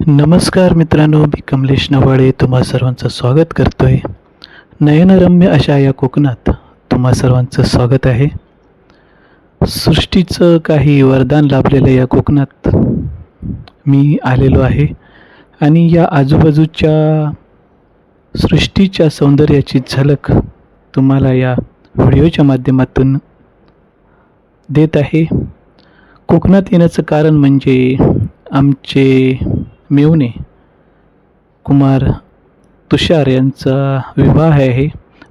नमस्कार मित्रांनो, मी कमलेश नवाळे तुम्हा सर्वांचं स्वागत करतोय. नयनरम्य अशा या कोकणात तुम्हा सर्वांचं स्वागत आहे. सृष्टीचं काही वरदान लाभलेलं या कोकणात मी आलेलो आहे आणि या आजूबाजूच्या सृष्टीच्या सौंदर्याची झलक तुम्हाला या व्हिडिओच्या माध्यमातून देत आहे. कोकणात येण्याचं कारण म्हणजे आमचे मेवणे कुमार तुषार यांचा विवाह आहे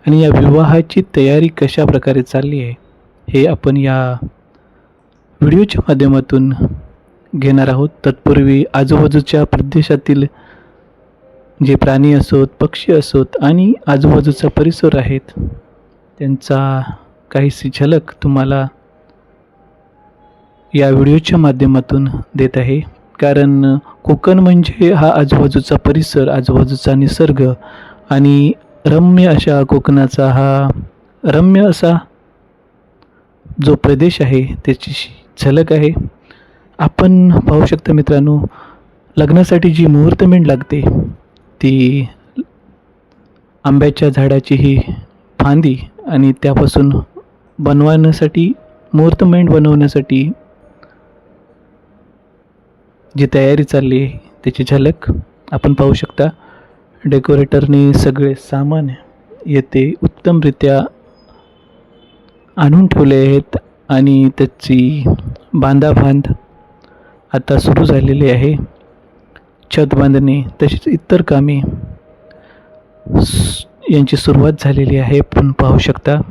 आणि या विवाहाची तयारी कशा प्रकारे चालली आहे हे आपण या व्हिडिओच्या माध्यमातून घेणार आहोत. तत्पूर्वी आजूबाजूच्या प्रदेशातील जे प्राणी असोत, पक्षी असोत आणि आजूबाजूचा परिसर आहेत त्यांचा काहीशी झलक तुम्हाला या व्हिडिओच्या माध्यमातून देत आहे. कारण कोकण म्हणजे हा आजूबाजूचा परिसर, आजूबाजूचा निसर्ग आणि रम्य अशा कोकणाचा हा रम्य असा जो प्रदेश आहे त्याची झलक आहे. आपण पाहू शकता मित्रांनो, लग्नासाठी जी मुहूर्तमेढ लागते ती आंब्याच्या झाडाची ही फांदी आणि त्यापासून बनवण्यासाठी मुहूर्तमेढ बनवण्यासाठी जी तयारी चालली आहे त्याची झलक आपण पाहू शकता. डेकोरेटरने सगळे सामान येथे उत्तमरित्या आणून ठेवले आहेत आणि त्याची बांधाबांध आता सुरू झालेली आहे. छत बांधणे तसेच इतर कामे यांची सुरुवात झालेली आहे. आपण पाहू शकता.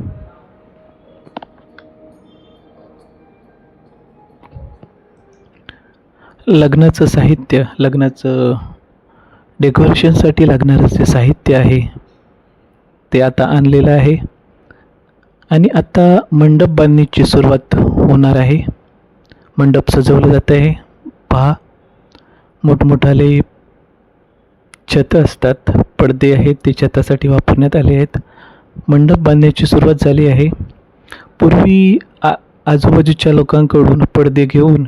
लग्नाचं साहित्य, लग्नाचं डेकोरेशनसाठी लागणारं जे साहित्य आहे ते आता आणलेलं आहे आणि आता मंडप बांधणीची सुरुवात होणार आहे. मंडप सजवलं जात आहे. पहा, मोठमोठाले छतं असतात, पडदे आहेत ते छतासाठी वापरण्यात आले आहेत. मंडप बांधण्याची सुरुवात झाली आहे. पूर्वी आजूबाजूच्या लोकांकडून पडदे घेऊन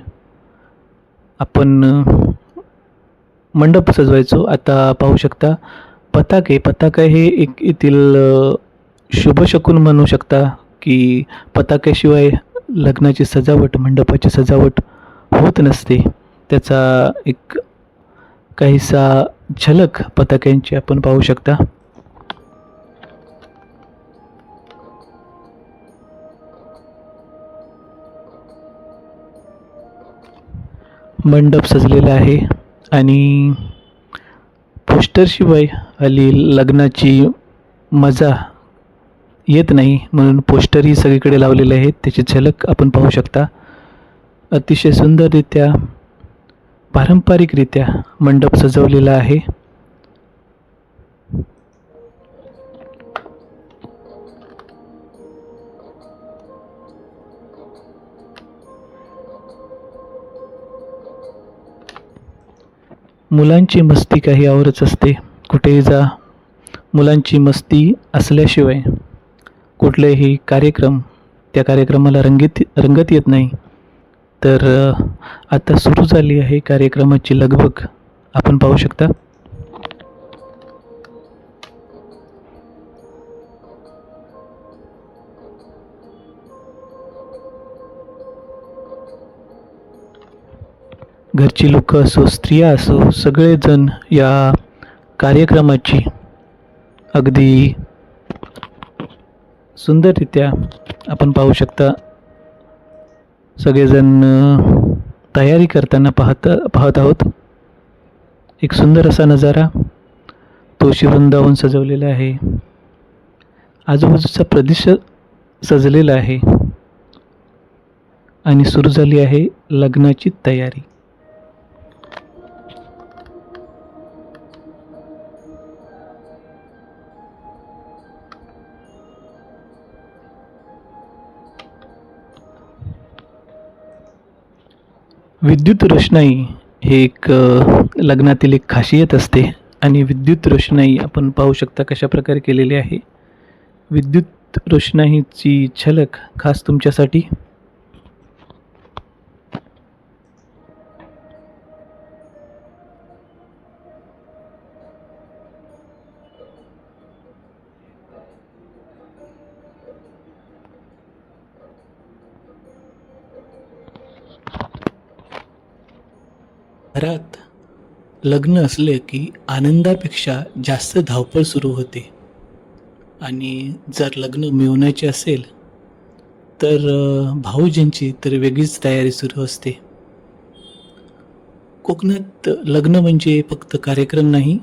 आपण मंडप सजवायचो. आता पाहू शकता पताका हे एक येथील शुभशकुन म्हणू शकता की पताक्याशिवाय लग्नाची सजावट, मंडपाची सजावट होत नसते. त्याचा एक काहीसा झलक पताक्यांची आपण पाहू शकता. मंडप सजलेला आहे आणि पोस्टरशिवाय हल्ली लग्नाची मजा येत नाही, म्हणून पोस्टरही सगळीकडे लावलेले आहेत. त्याची झलक आपण पाहू शकता. अतिशय सुंदररित्या, पारंपरिकरित्या मंडप सजवलेला आहे. मुलांची मस्ती काही आवरच असते. कुठेही जा, मुलांची मस्ती असल्याशिवाय कुठलेही कार्यक्रम त्या कार्यक्रमाला रंगत येत नाही. तर आता सुरू झाली आहे कार्यक्रमाची लगबग आपण पाहू शकता. घरची लोक असो, स्त्रिया असो, सगळेजण या कार्यक्रमाची अगदी सुंदररित्या आपण पाहू शकता. सगळेजण तयारी करताना पाहत आहोत. एक सुंदर असा नजारा, तुळशी वृंदावन सजवलेला आहे. आजूबाजूचा प्रदेश सजलेला आहे आणि सुरू झाली आहे लग्नाची तयारी. विद्युत रोषणाई हे एक लग्नातील एक खासियत असते आणि विद्युत रोषणाई आपण पाहू शकता कशा प्रकारे केलेली आहे. विद्युत रोषणाईची झलक खास तुमच्यासाठी. घरात लग्न असले की आनंदापेक्षा जास्त धावपळ सुरू होते. आणि जर लग्न मिळवण्याचे असेल तर भाऊजींची तर वेगळीच तयारी सुरू असते. कोकणात लग्न म्हणजे फक्त कार्यक्रम नाही,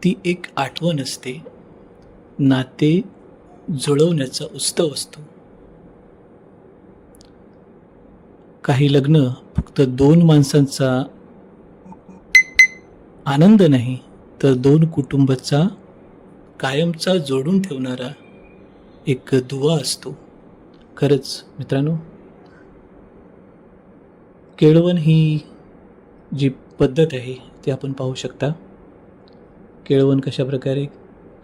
ती एक आठवण असते. नाते जुळवण्याचा उत्सव असतो. काही लग्न फक्त दोन माणसांचा आनंद नाही, तर दोन कुटुंबाचा कायमचा जोडून ठेवणारा एक दुवा असतो. खरंच मित्रांनो, केळवण ही जी पद्धत आहे ती आपण पाहू शकता. केळवण कशाप्रकारे,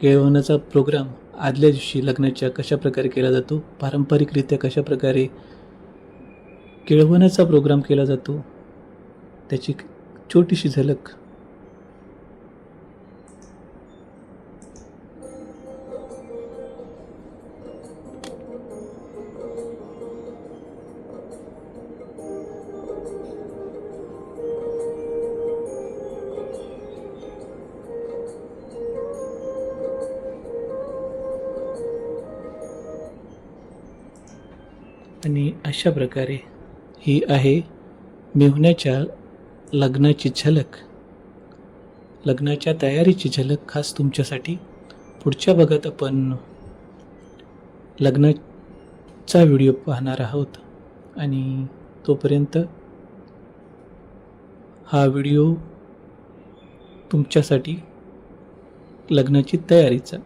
केळवणाचा प्रोग्राम आदल्या दिवशी लग्नाच्या कशाप्रकारे केला जातो, पारंपरिकरित्या कशाप्रकारे केळवणाचा प्रोग्राम केला जातो, त्याची छोटीशी झलक. आणि अशा प्रकारे ही आहे मेहुण्याच्या लग्नाची झलक, लग्नाच्या तयारीची झलक खास तुमच्यासाठी. पुढच्या भागात आपण लग्नाचा व्हिडिओ पाहणार आहोत आणि तोपर्यंत हा व्हिडिओ तुमच्यासाठी लग्नाची तयारीचा